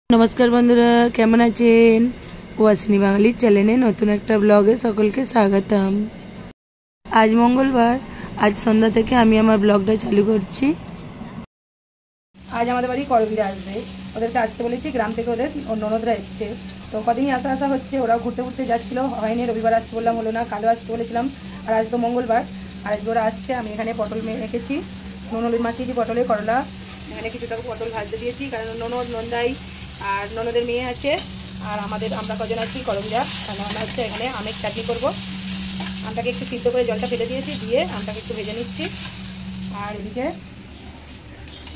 नमस्कार बंधुरा केमन आছেন ওয়াসিনী বাঙালি চ্যানেলে নতুন একটা ব্লগে সকলকে স্বাগতম। আজ মঙ্গলবার, আজ সন্ধ্যা থেকে আমি আমার ব্লগটা চালু করছি। আজ আমাদের বাড়ি করবিরা আসবে, ওদেরকে আসতে বলেছি, গ্রাম থেকে ওদের ননদরা এসছে। তো কদিনই আসা হচ্ছে, ওরাও ঘুরতে ঘুরতে যাচ্ছিলো, হয়নি। রবিবার আসতে বললাম, হলো না। কালো আসতে বলেছিলাম, আর আজ তো মঙ্গলবার, আর আজ ওরা আসছে। আমি এখানে পটল রেখেছি, নুন হলুদ মাখিয়েছি পটলে, করলা, এখানে কিছুটা পটল ভাজতে দিয়েছি, কারণ ননদ নন্দাই আর ননদের মেয়ে আছে, আর আমরা কজন আছি করবিরা। আমরা হচ্ছে এখানে আমের চাটনি করব। আমটাকে একটু সিদ্ধ করে জলটা ফেলে দিয়েছি, দিয়ে আমটাকে একটু ভেজে নিচ্ছি। আর এদিকে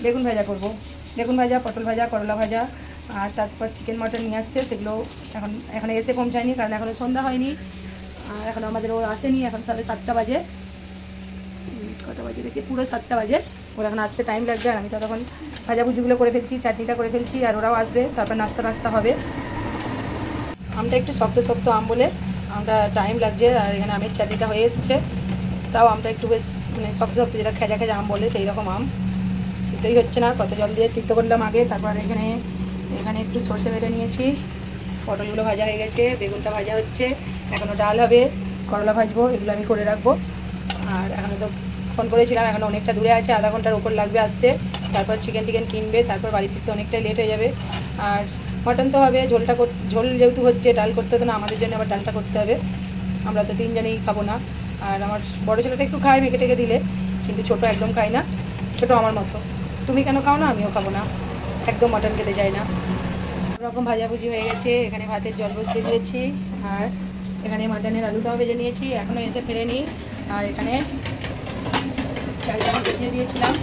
বেগুন ভাজা করব, বেগুন ভাজা, পটল ভাজা, করলা ভাজা, আর তারপর চিকেন মটন নিয়ে আসছে, সেগুলো এখানে এসে পৌঁছায়নি, কারণ এখনও সন্ধ্যা হয়নি, আর এখন আমাদের ও আসেনি। এখন 7:30 বাজে, কটা বাজে দেখি, পুরো 7টা বাজে। ওরা এখন আসতে টাইম লাগবে, আর আমি তো তখন ভাজাভুজিগুলো করে ফেলছি, চাটনিটা করে ফেলছি, আর ওরাও আসবে, তারপর নাস্তা হবে। আমটা একটু শক্ত শক্ত আম বলে আমটা টাইম লাগছে, আর এখানে আমের চাটনিটা হয়ে এসছে। তাও আমটা একটু বেশ মানে শক্ত শক্ত, যেটা খেজা খেজা আম বলে সেই রকম আম। সিদ্ধই হচ্ছে না, কত জল দিয়ে সিদ্ধ করলাম আগে। তারপর এখানে একটু সর্ষে বেটে নিয়েছি, পটলগুলো ভাজা হয়ে গেছে, বেগুনটা ভাজা হচ্ছে, এখনও ডাল হবে, করলা ভাজবো, এগুলো আমি করে রাখবো। আর এখনও তো ফোন করেছিলাম, এখন অনেকটা দূরে আছে, আধা ঘন্টার উপর লাগবে আসতে। তারপর চিকেন কিনবে, তারপর বাড়ি ফিরতে অনেকটাই লেট হয়ে যাবে। আর মটন তো হবে, ঝোল যেহেতু হচ্ছে, ডাল করতে হতো না, আমাদের জন্য আবার ডালটা করতে হবে। আমরা তো 3 জনেই খাবো না, আর আমার বড়ো ছেলেটা একটু খায় মেখে টেকে দিলে, কিন্তু ছোটো একদম খায় না। ছোটো আমার মতো, তুমি কেন খাও না? আমিও খাবো না, একদম মটন খেতে যাই না। রকম ভাজাভুজি হয়ে গেছে, এখানে ভাতের জল বসিয়ে দিয়েছি, আর এখানে মাটনের আলুটাও ভেজে নিয়েছি, এখনও এসে ফেরেনি। আর এখানে চালটা ভিজিয়ে দিয়েছিলাম,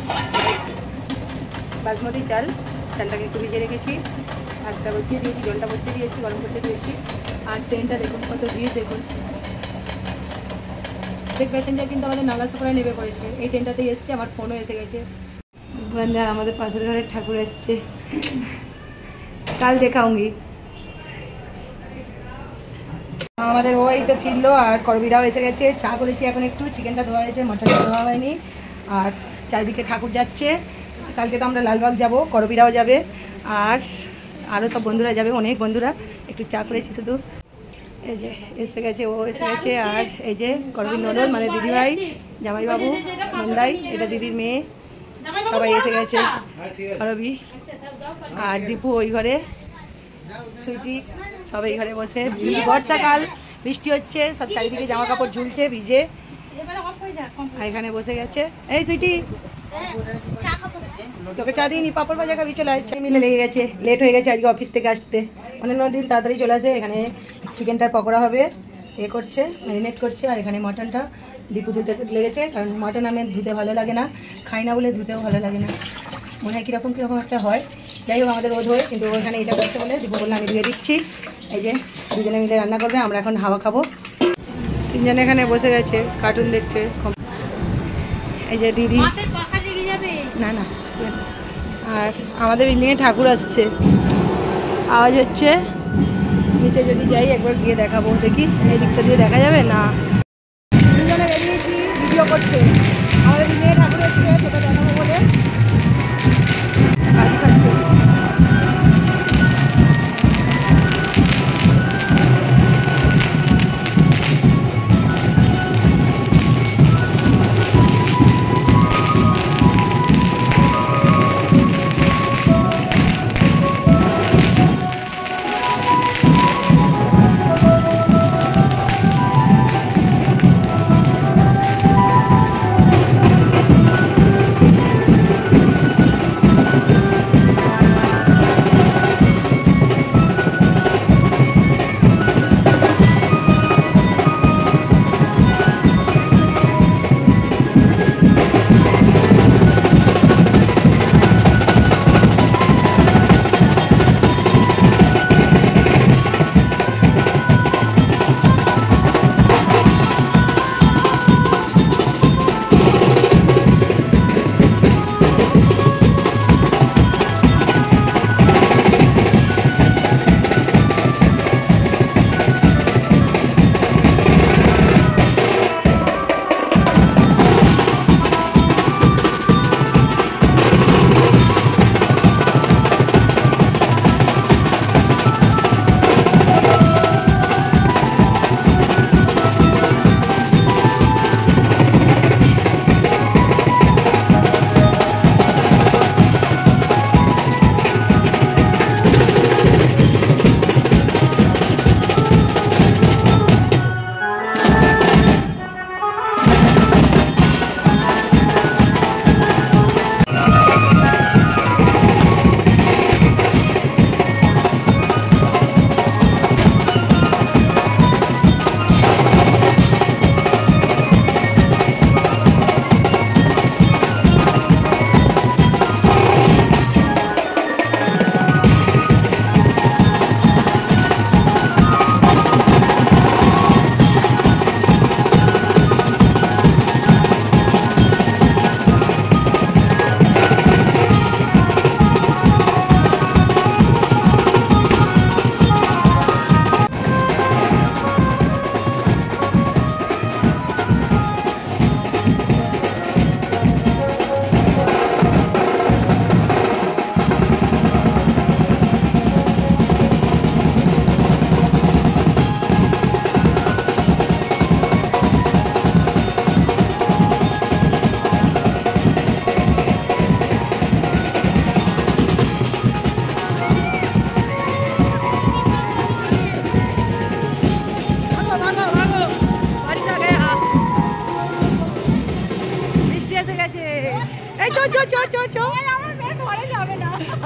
বাসমতি চালটাকে একটু ভিজিয়ে রেখেছি, ভাতটা বসিয়ে দিয়েছি, জলটা বসিয়ে দিয়েছি, গরম করতে দিয়েছি। আর ট্রেনটা দেখুন, কত ভিড় দেখুন। প্যাসেঞ্জার কিন্তু আমাদের নালাসোপাড়ায় নেমে পড়েছে, এই ট্রেনটাতেই এসছে। আমার ফোনও এসে গেছে, বন্ধা আমাদের পাশের ঘরের ঠাকুর এসছে, কাল দেখাউঙ্গি। আমাদের ওই তো ফিরলো, আর করবিরাও এসে গেছে। চা করেছি এখন, একটু চিকেনটা ধোয়া হয়েছে, মটনটা ধোয়া হয়নি। আর চারিদিকে ঠাকুর যাচ্ছে। কালকে তো আমরা লালবাগ যাব, করবিরাও যাবে, আর আরও সব বন্ধুরা যাবে, অনেক বন্ধুরা। একটু চা করেছি শুধু। এই যে এসে গেছে, ও এসে গেছে, আর এই যে করবির ননদ মানে দিদিভাই, জামাইবাবু, নন্দাই, এটা দিদির মেয়ে, সবাই এসে গেছে। করবি আর দীপু ওই ঘরে, সুইটি সব এই ঘরে বসে। বর্ষাকাল, বৃষ্টি হচ্ছে, সব চারিদিকে জামা কাপড় ঝুলছে ভিজে, আর এখানে বসে গেছে। এই সুইটি, তোকে চা দিইনি, পাপড় ভাজা খাবি, চলে আসছে। মিলে লেগে গেছে, লেট হয়ে গেছে আজকে অফিস থেকে আসতে। অন্যান্য দিন তাড়াতাড়ি চলে আসে। এখানে চিকেনটার পকোড়া হবে, করছে, ম্যারিনেট করছে। আর এখানে মটনটা দীপু ধুতে লেগেছে, কারণ মটন আমি ধুতে ভালো লাগে না, খাই না বলে ধুতেও ভালো লাগে না, মনে হয় কীরকম একটা হয়। যাই হোক, আমাদের রোদ হয়, কিন্তু ওখানে এটা করতে বলে দীপু বললে আমি ধুয়ে দিচ্ছি। এই যে দুজনে মিলে রান্না করবে, আমরা এখন হাওয়া খাবো। 3 জনে এখানে বসে গেছে, কার্টুন দেখছে। এই যে দিদি, না না, আর আমাদের বিল্ডিংয়ে ঠাকুর আসছে, আওয়াজ হচ্ছে। নিচে যদি যাই একবার গিয়ে দেখাবো, দেখি এই দিকটা দিয়ে দেখা যাবে না। 3 জনে বেরিয়েছি ভিডিও করতে, আমাদের বিল্ডিংয়ে ঠাকুর এসছে, সেটা দেখাবো বলে কাজ খাচ্ছে।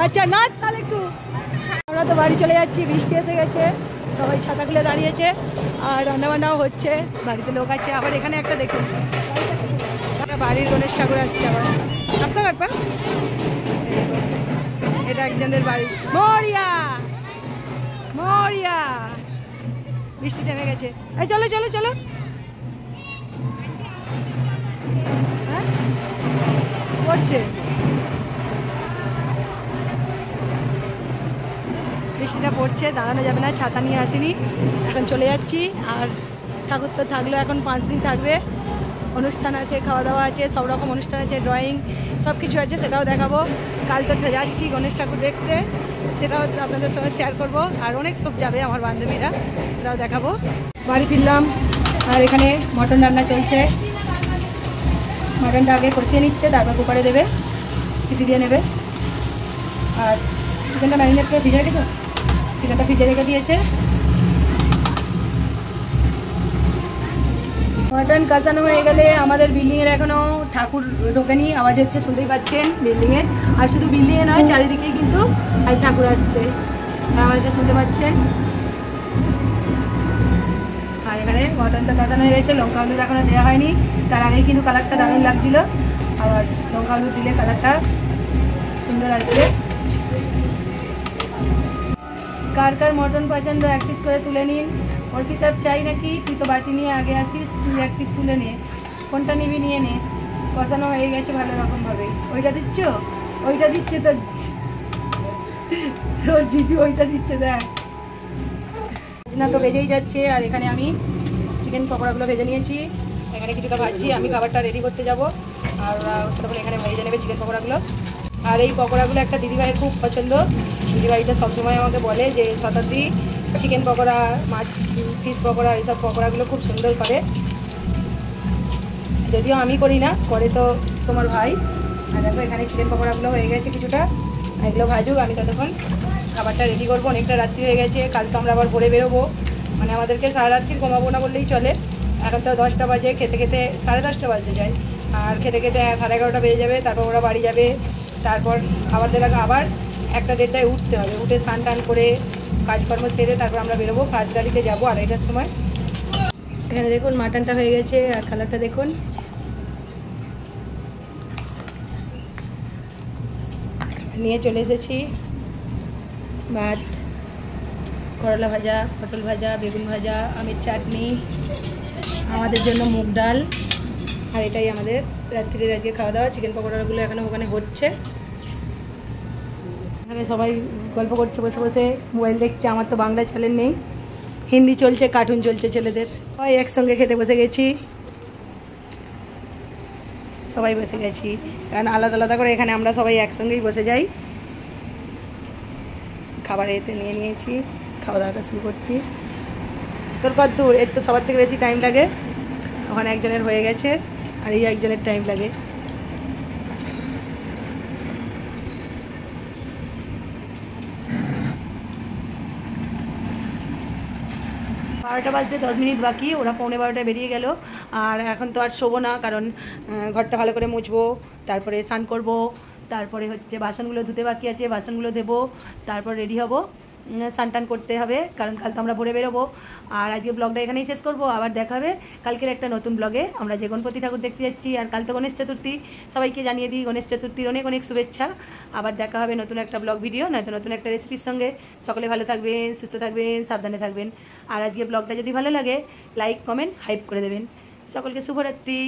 আচ্ছা নাচ তাহলে একটু। আমরা তো বাড়ি চলে যাচ্ছি, বৃষ্টি এসে গেছে, সবাই ছাতা খুলে দাঁড়িয়েছে আর রান্নাবান্নাও হচ্ছে, বাড়িতে লোক আছে। আবার এখানে একটা দেখুন বাড়ির গণেশ ঠাকুর আসছে আবার। কাটপা কাটপা, এটা একজনের বাড়ি। মরিয়া মরিয়া, বৃষ্টি থেমে গেছে। এই চলো চলো চলো, হ্যাঁ পড়ছে, বৃষ্টিটা পড়ছে, দাঁড়ানো যাবে না, ছাতা নিয়ে আসিনি, এখন চলে যাচ্ছি। আর ঠাকুর তো থাকলো, এখন 5 দিন থাকবে, অনুষ্ঠান আছে, খাওয়া দাওয়া আছে, সব রকম অনুষ্ঠান আছে, ড্রয়িং সব কিছু আছে, সেটাও দেখাবো। কাল তো যাচ্ছি গণেশ ঠাকুর দেখতে, সেটাও আপনাদের সঙ্গে শেয়ার করব। আর অনেক সব যাবে আমার বান্ধবীরা, সেটাও দেখাবো। বাড়ি ফিরলাম আর এখানে মটন রান্না চলছে। মটনটা আগে কষিয়ে নিচ্ছে, তারপর কুকারে দেবে, সিটি দিয়ে নেবে। আর চিকেনটা ম্যারিনেট করে ভিজে রেখেছো, চিকেনটা ভিজে রেখে দিয়েছে। মটন কষানো হয়ে গেলে আমাদের বিল্ডিংয়ের এখনও ঠাকুর ঢোকেনি, আওয়াজ হচ্ছে শুনতেই পাচ্ছেন বিল্ডিংয়ে। আর শুধু বিল্ডিংয়ে নয়, চারিদিকেই কিন্তু আর ঠাকুর আসছে, আওয়াজটা শুনতে পাচ্ছেন। আর এখানে মটনটা কষানো হয়ে গেছে, লঙ্কা হলুদ এখনও দেওয়া হয়নি, তার আগেই কিন্তু কালারটা দারুণ লাগছিল। আবার লঙ্কা হলুদ দিলে কালারটা সুন্দর আসবে। কার কার মটন পছন্দ 1 পিস করে তুলে নিন। অর্পিতার চাই নাকি? তুই তো বাটি নিয়ে আগে আসিস, তুই 1 পিস তুলে নে। কোনটা নিবি নিয়ে নে। কষানো হয়ে গেছে ভালো রকমভাবে। ওইটা দিচ্ছ? ওইটা দিচ্ছে তো তোর জিজু, ওইটা দিচ্ছে দেখ না, তো ভেজেই যাচ্ছে। আর এখানে আমি চিকেন পকোড়াগুলো ভেজে নিয়েছি, এখানে কিছুটা ভাজছি, আমি খাবারটা রেডি করতে যাব। আর তখন এখানে ভেজে নেবে চিকেন পকোড়াগুলো। আর এই পকোড়াগুলো একটা দিদিভাইয়ের খুব পছন্দ, দিদিভাইটা সবসময় আমাকে বলে যে শতাব্দী চিকেন পকোড়া, মাছ ফিশ পকোড়া, এইসব পকোড়াগুলো খুব সুন্দর করে। যদিও আমি করি না, করে তো তোমার ভাই। আর দেখো এখানে চিকেন পকোড়াগুলো হয়ে গেছে কিছুটা, এগুলো ভাজুক, আমি ততক্ষণ খাবারটা রেডি করবো। অনেকটা রাত্রি হয়ে গেছে, কাল তো আমরা আবার ভোরে বেরোবো, মানে আমাদেরকে সারা রাত্রি ঘুমাবো না বললেই চলে। এখন তো 10টা বাজে, খেতে খেতে 10:30 বাজতে যায়, আর খেতে খেতে 11:30 বেজে যাবে। তারপর ওরা বাড়ি যাবে, তারপর খাবার দেওয়ার আবার 1টা-1:30টায় উঠতে হবে, উঠে স্নান টান করে কাজকর্ম সেরে তারপর আমরা বেরোবো। ফার্স্ট গাড়িতে যাবো 2:30টার সময়। এখানে দেখুন মাটনটা হয়ে গেছে, আর কালারটা দেখুন। নিয়ে চলে এসেছি ভাত, করলা ভাজা, পটল ভাজা, বেগুন ভাজা, আমের চাটনি, আমাদের জন্য মুগ ডাল। আর এটাই আমাদের রাত্রির আজকে খাওয়া দাওয়া। চিকেন পকোড়াগুলো এখনও ওখানে হচ্ছে, এখানে সবাই গল্প করছে বসে বসে, মোবাইল দেখছে। আমার তো বাংলা চ্যানেল নেই, হিন্দি চলছে, কার্টুন চলছে ছেলেদের। সবাই একসঙ্গে খেতে বসে গেছি, সবাই বসে গেছি, কারণ আলাদা আলাদা করে এখানে আমরা সবাই একসঙ্গেই বসে যাই। খাবার এতে নিয়ে নিয়েছি, খাওয়া দাওয়াটা শুরু করছি। তোর কত দূর? এর তো সবার থেকে বেশি টাইম লাগে, ওখানে একজনের হয়ে গেছে, আর এই একজনের টাইম লাগে। 12টা বাজতে 10 মিনিট বাকি, ওরা 11:45টায় বেরিয়ে গেল। আর এখন তো আর শোবো না, কারণ ঘরটা ভালো করে মুছবো, তারপরে স্নান করবো, তারপরে হচ্ছে বাসনগুলো ধুতে বাকি আছে, বাসনগুলো দেবো, তারপর রেডি হব, স্নান টান করতে হবে, কারণ কাল তো আমরা ভোরে বেরোবো। আর আজকে ব্লগটা এখানেই শেষ করবো, আবার দেখা হবে কালকের একটা নতুন ব্লগে। আমরা যে গণপতি ঠাকুর দেখতে যাচ্ছি, আর কাল তো গণেশ চতুর্থী, সবাইকে জানিয়ে দিই গণেশ চতুর্থীর অনেক অনেক শুভেচ্ছা। আবার দেখা হবে নতুন একটা ব্লগ ভিডিও, নয়তো নতুন একটা রেসিপির সঙ্গে। সকলে ভালো থাকবেন, সুস্থ থাকবেন, সাবধানে থাকবেন। আর আজকে ব্লগটা যদি ভালো লাগে, লাইক, কমেন্ট, হাইপ করে দেবেন। সকলকে শুভরাত্রি।